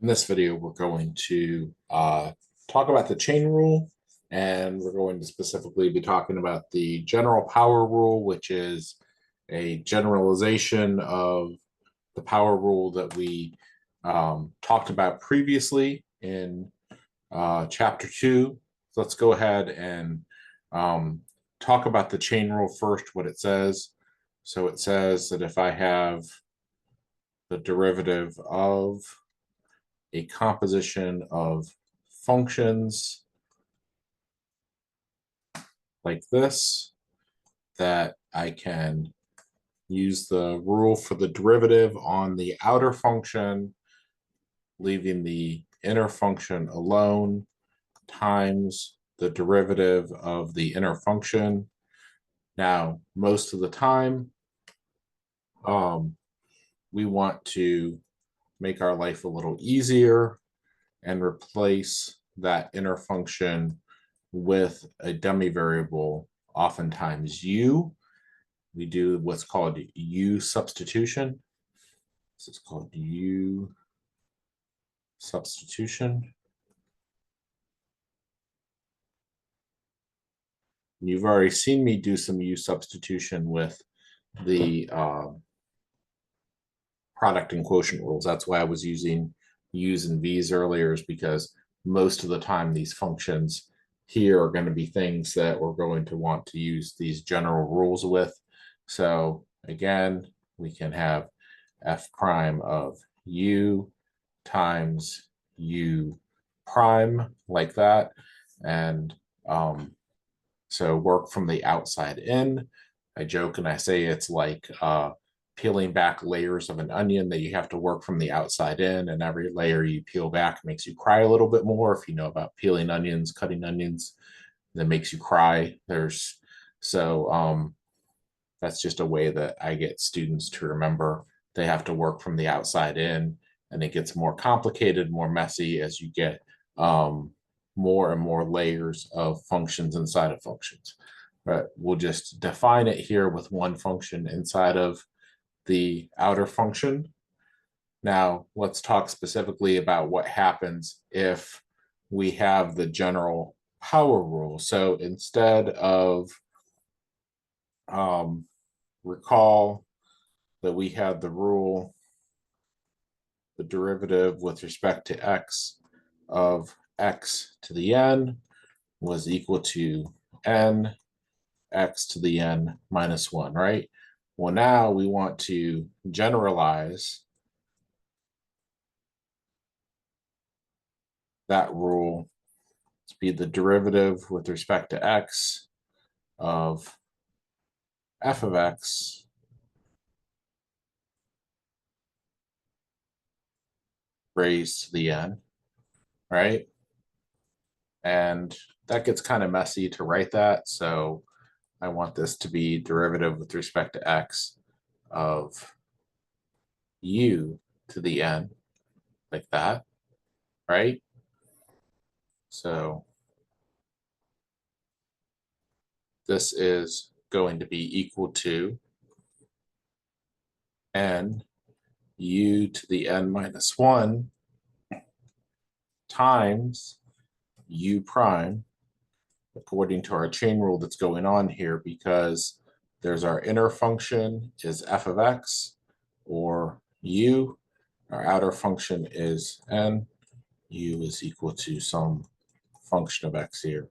In this video, we're going to talk about the chain rule, and we're going to specifically be talking about the general power rule, which is a generalization of the power rule that we talked about previously in chapter 2. So let's go ahead and talk about the chain rule first, what it says. So it says that if I have the derivative of a composition of functions like this, that I can use the rule for the derivative on the outer function, leaving the inner function alone, times the derivative of the inner function. Now, most of the time, we want to make our life a little easier and replace that inner function with a dummy variable, oftentimes u. We do what's called u substitution. This is called u substitution. You've already seen me do some u substitution with the product and quotient rules. That's why I was using u's and v's earlier, is because most of the time these functions here are going to be things that we're going to want to use these general rules with. So again, we can have f prime of u times u prime like that. And so work from the outside in. I joke and I say it's like peeling back layers of an onion, that you have to work from the outside in, and every layer you peel back makes you cry a little bit more. If you know about peeling onions, cutting onions, that makes you cry. That's just a way that I get students to remember they have to work from the outside in, and it gets more complicated, more messy as you get more and more layers of functions inside of functions. But we'll just define it here with one function inside of the outer function. Now, let's talk specifically about what happens if we have the general power rule. So instead of recall that we had the rule, the derivative with respect to x of x to the n was equal to n x to the n minus 1, right? Well, now we want to generalize that rule to be the derivative with respect to x of f of x raised to the n, right? And that gets kind of messy to write that. So I want this to be derivative with respect to x of u to the n, like that, right? So this is going to be equal to n u to the n minus 1 times u prime, according to our chain rule that's going on here, because there's our inner function is f of x, or u. Our outer function is n. U is equal to some function of x here,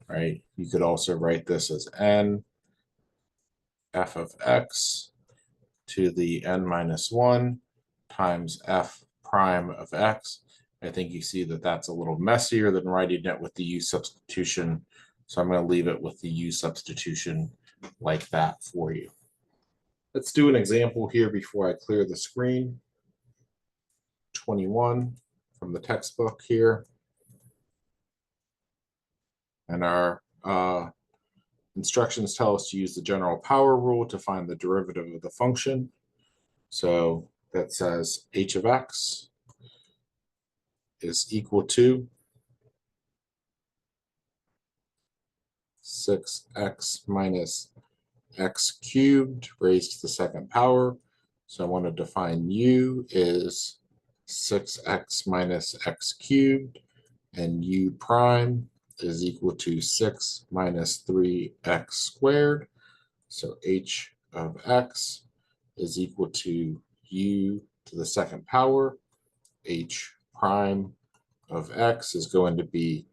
right? You could also write this as n f of x to the n minus 1 times f prime of x. I think you see that that's a little messier than writing it with the u substitution. So I'm going to leave it with the u substitution like that for you. Let's do an example here before I clear the screen. 21 from the textbook here. And our instructions tell us to use the general power rule to find the derivative of the function. So that says h of x is equal to 6x minus x cubed raised to the second power. So I want to define u is 6x minus x cubed, and u prime is equal to 6 minus 3x squared. So h of x is equal to u to the second power. H prime of x is going to be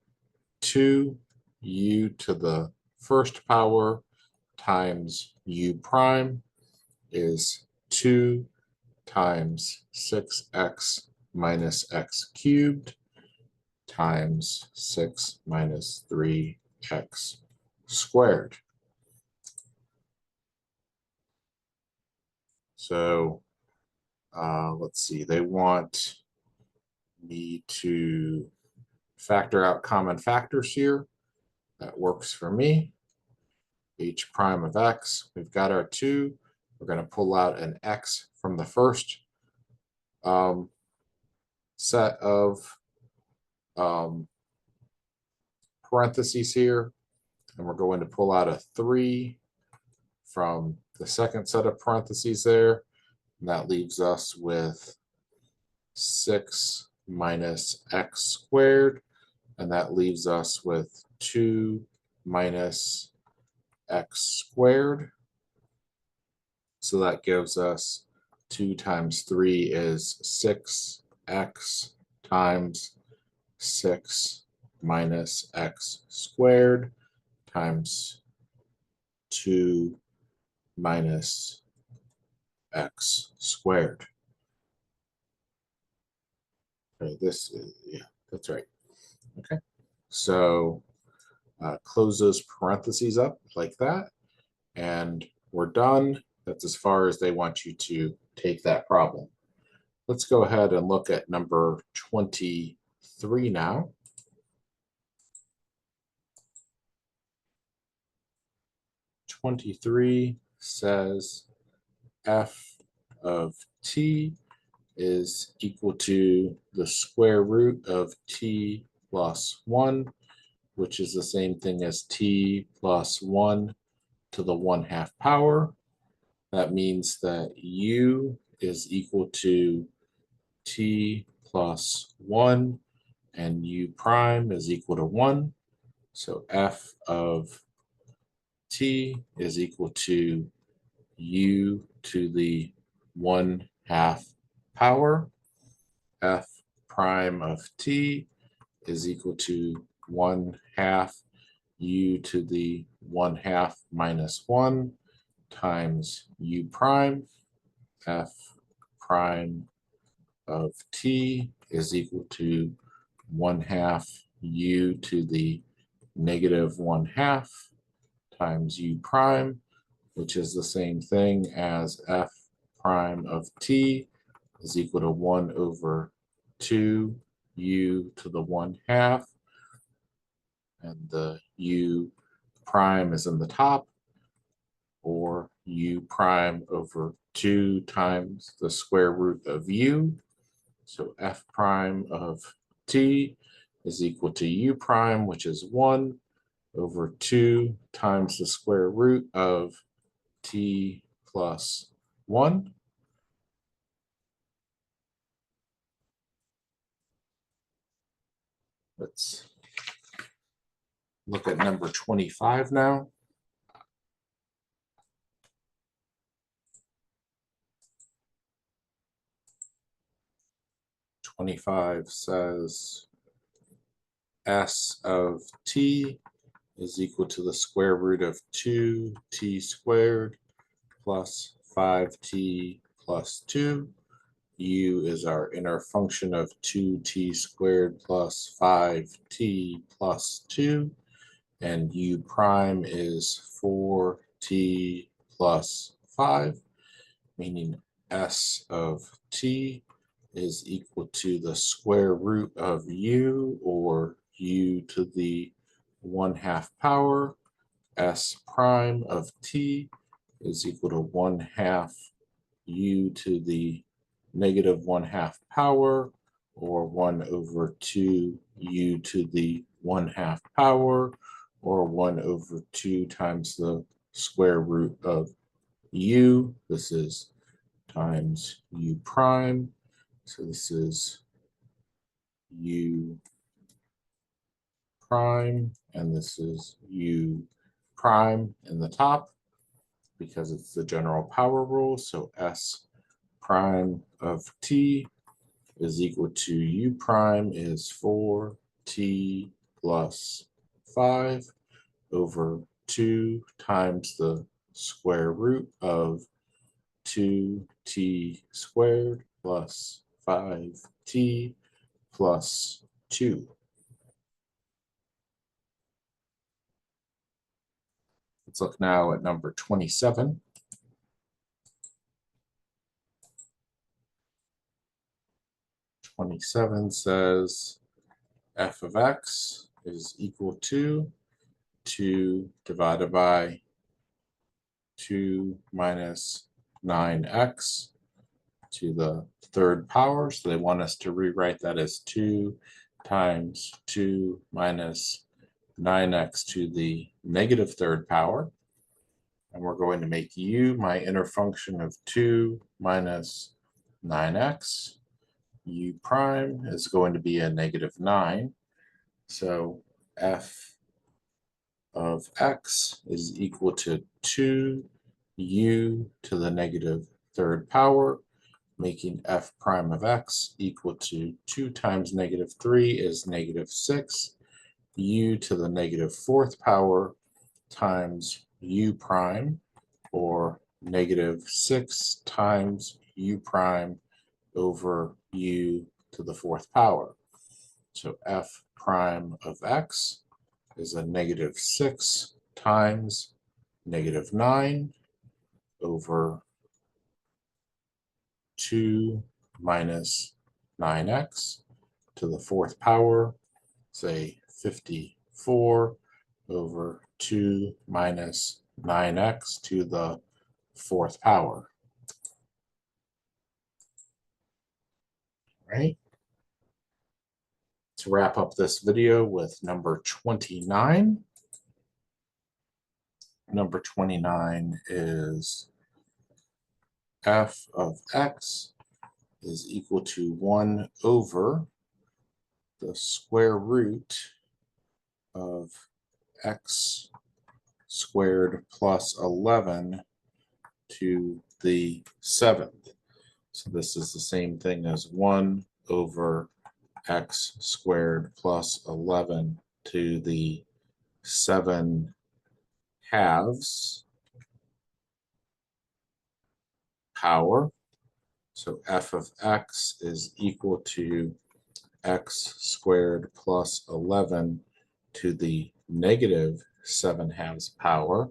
2u to the first power times u prime is 2 times 6x minus x cubed times 6 minus 3x squared. So let's see, they want me to factor out common factors here. That works for me. H prime of x, we've got our 2. We're going to pull out an x from the first set of parentheses here, and we're going to pull out a 3 from the second set of parentheses there, and that leaves us with 6 minus x squared, and that leaves us with 2 minus x squared. So that gives us 2 times 3 is 6x times 6 minus x squared times 2 minus x squared. Okay, this is, yeah, that's right. Okay, so close those parentheses up like that, and we're done. That's as far as they want you to take that problem. Let's go ahead and look at number 23 now. 23 says f of t is equal to the square root of t plus 1, which is the same thing as t plus 1 to the 1/2 power. That means that u is equal to t plus 1, and u prime is equal to 1. So f of t is equal to u to the 1/2 power. F prime of t is equal to 1/2 u to the 1/2 minus 1 times u prime. F prime of t is equal to 1/2 u to the negative 1/2 times u prime, which is the same thing as f prime of t is equal to 1 over 2 u to the 1/2, and the u prime is in the top, or u prime over 2 times the square root of u. So f prime of t is equal to u prime, which is 1 over 2 times the square root of t plus 1. Let's look at number 25 now. 25 says s of t is equal to the square root of 2t squared plus 5t plus 2. U is our inner function of 2t squared plus 5t plus 2. And u prime is 4t plus 5, meaning s of t is equal to the square root of u, or u to the 1/2 power. S prime of t is equal to 1/2 u to the negative 1/2 power, or 1 over 2 u to the 1/2 power, or 1 over 2 times the square root of u. This is times u prime. So this is u prime, and this is u prime in the top because it's the general power rule. So S prime of t is equal to u prime is 4t plus 5 over 2 times the square root of 2t squared plus 5t plus 2. Let's look now at number 27. Says f of x is equal to 2 divided by 2 minus 9x to the third power. So they want us to rewrite that as 2 times 2 minus 9x to the negative third power. And we're going to make u my inner function of 2 minus 9x. U prime is going to be a negative 9. So f of x is equal to 2u to the negative third power, making f prime of x equal to 2 times negative 3 is negative 6, u to the negative fourth power times u prime, or negative 6 times u prime over u to the fourth power. So f prime of x is a negative 6 times negative 9 over 2 minus 9x to the fourth power, say 54 over 2 minus 9x to the fourth power. Right? To wrap up this video with number 29. Number 29 is f of x is equal to 1 over the square root of x squared plus 11 to the 7th. So this is the same thing as 1 over x squared plus 11 to the 7 halves power. So f of x is equal to x squared plus 11 to the negative 7 halves power.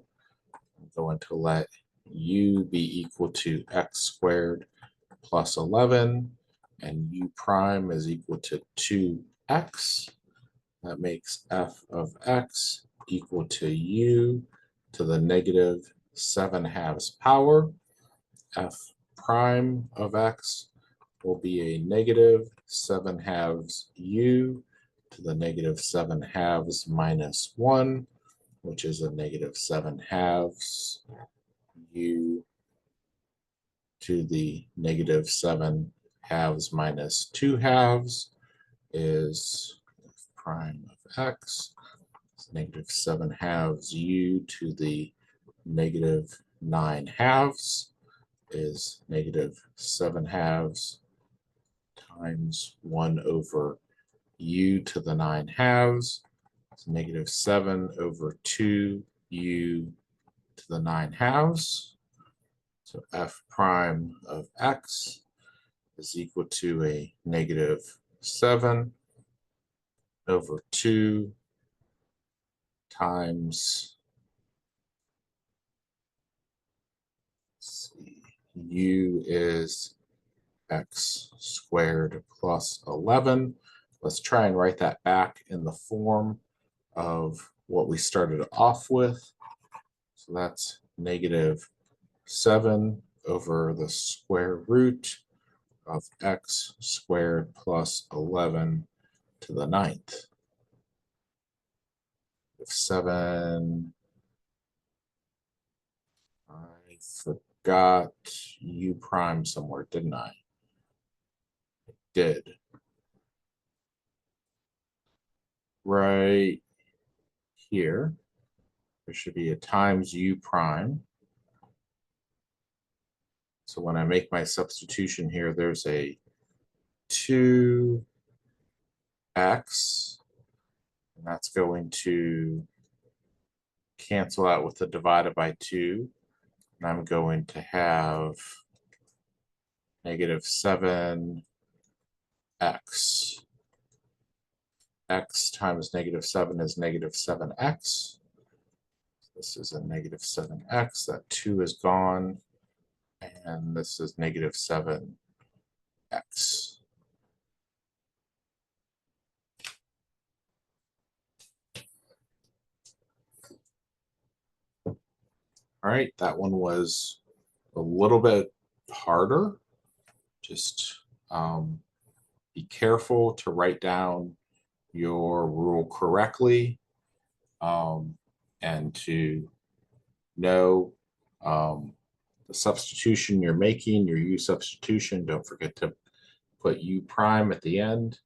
I'm going to let u be equal to x squared plus 11, and u prime is equal to 2x. That makes f of x equal to u to the negative 7 halves power. F prime of x will be a negative 7 halves u to the negative 7 halves minus 1, which is a negative 7 halves u to the negative 7 halves minus 2 halves is prime of x. It's negative 7 halves u to the negative 9 halves is negative 7 halves times 1 over u to the 9 halves. It's negative 7 over 2 u to the 9 halves. So f prime of x is equal to a negative 7 over 2 times u is x squared plus 11. Let's try and write that back in the form of what we started off with. So that's negative 7 over the square root of x squared plus 11 to the 9th. If 7, I forgot u prime somewhere, didn't I? did. Right here, there should be a times u prime. So when I make my substitution here, there's a 2x, and that's going to cancel out with the divided by 2. And I'm going to have negative 7x. X times negative 7 is negative 7x. This is a negative 7x. That 2 is gone. And this is negative 7x. All right, that one was a little bit harder. Just be careful to write down your rule correctly, and to know the substitution you're making, your u substitution. Don't forget to put u prime at the end,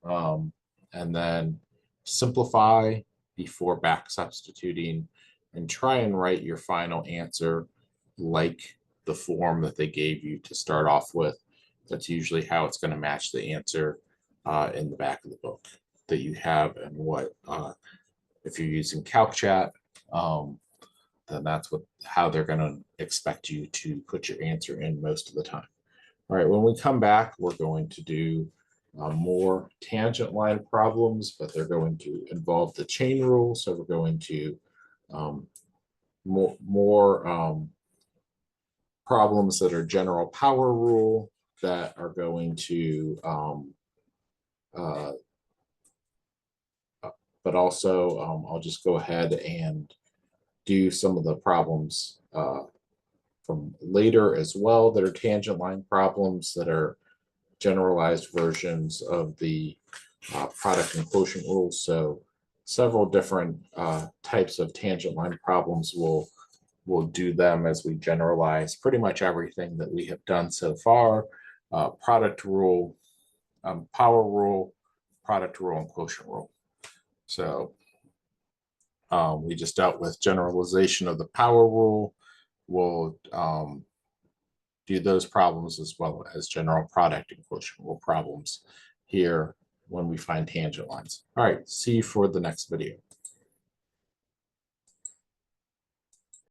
and then simplify before back substituting, and try and write your final answer like the form that they gave you to start off with. That's usually how it's going to match the answer in the back of the book that you have. And what if you're using CalcChat, then that's how they're going to expect you to put your answer in most of the time. All right, when we come back, we're going to do more tangent line problems, but they're going to involve the chain rule. So we're going to more problems that are general power rule that are going to, but also I'll just go ahead and do some of the problems from later as well that are tangent line problems that are generalized versions of the product and quotient rules. So several different types of tangent line problems. We'll do them as we generalize pretty much everything that we have done so far. Product rule, power rule, product rule, and quotient rule. So we just dealt with generalization of the power rule. We'll do those problems as well as general product and quotient rule problems here when we find tangent lines. All right, see you for the next video.